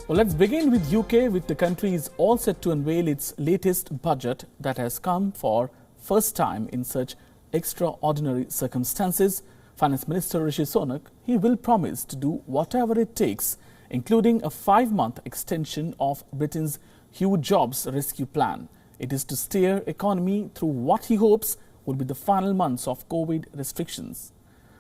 Well, let's begin with UK, with the country is all set to unveil its latest budget that has come for first time in such extraordinary circumstances. Finance Minister Rishi Sunak, he will promise to do whatever it takes, including a 5-month extension of Britain's huge jobs rescue plan. It is to steer economy through what he hopes will be the final months of COVID restrictions.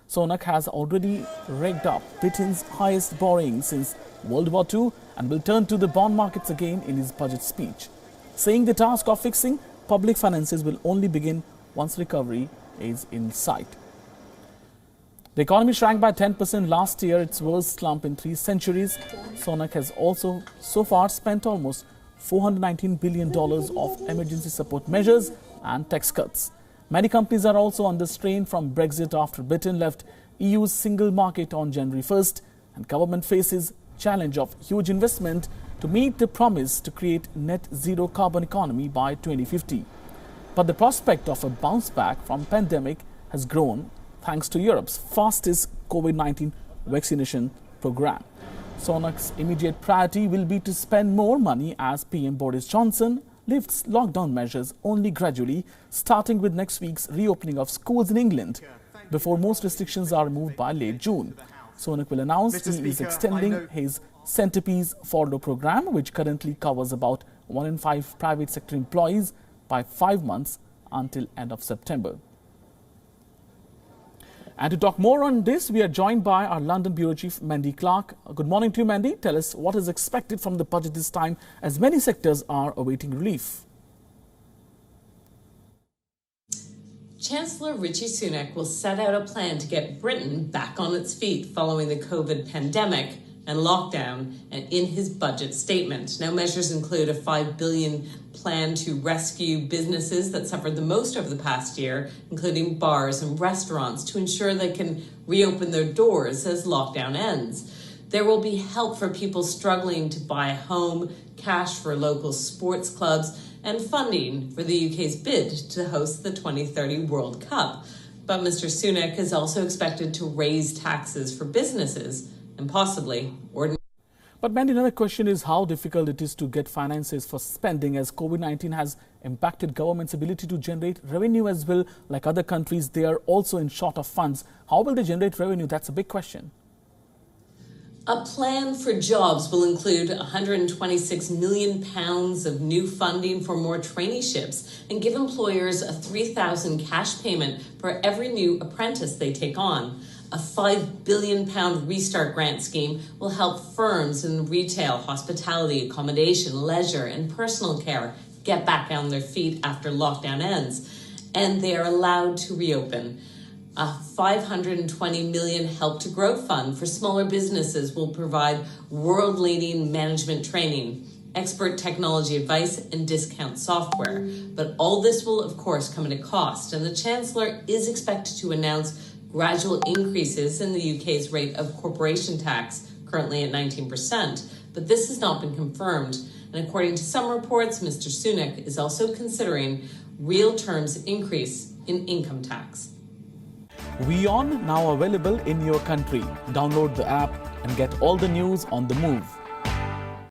Sunak has already raked up Britain's highest borrowing since World War II and will turn to the bond markets again in his budget speech, saying the task of fixing public finances will only begin once recovery is in sight. The economy shrank by 10% last year, its worst slump in 3 centuries. Sunak has also so far spent almost $419 billion of emergency support measures and tax cuts. Many companies are also under strain from Brexit after Britain left EU's single market on January 1st, and government faces challenge of huge investment to meet the promise to create net zero carbon economy by 2050. But the prospect of a bounce back from pandemic has grown thanks to Europe's fastest COVID-19 vaccination program. Sunak's immediate priority will be to spend more money as PM Boris Johnson lifts lockdown measures only gradually, starting with next week's reopening of schools in England before most restrictions are removed by late June. Sunak will announce he is extending his centerpiece furlough program, which currently covers about 1 in 5 private sector employees, by 5 months until end of September. And to talk more on this, we are joined by our London Bureau Chief, Mandy Clark. Good morning to you, Mandy. Tell us what is expected from the budget this time, as many sectors are awaiting relief. Chancellor Rishi Sunak will set out a plan to get Britain back on its feet following the COVID pandemic and lockdown, and in his budget statement. Now, measures include a $5 billion plan to rescue businesses that suffered the most over the past year, including bars and restaurants, to ensure they can reopen their doors as lockdown ends. There will be help for people struggling to buy a home, cash for local sports clubs, and funding for the UK's bid to host the 2030 World Cup. But Mr. Sunak is also expected to raise taxes for businesses and possibly ordinary. But Mandy, another question is how difficult it is to get finances for spending, as COVID-19 has impacted government's ability to generate revenue as well. Like other countries, they are also in short of funds. How will they generate revenue? That's a big question. A plan for jobs will include £126 million of new funding for more traineeships and give employers a £3,000 cash payment for every new apprentice they take on. A £5 billion restart grant scheme will help firms in retail, hospitality, accommodation, leisure and personal care get back on their feet after lockdown ends, and they are allowed to reopen. A $520 million Help to Grow fund for smaller businesses will provide world-leading management training, expert technology advice and discount software. But all this will, of course, come at a cost, and the Chancellor is expected to announce gradual increases in the UK's rate of corporation tax, currently at 19%. But this has not been confirmed. And according to some reports, Mr. Sunak is also considering real terms increase in income tax. WION now available in your country. Download the app and get all the news on the move.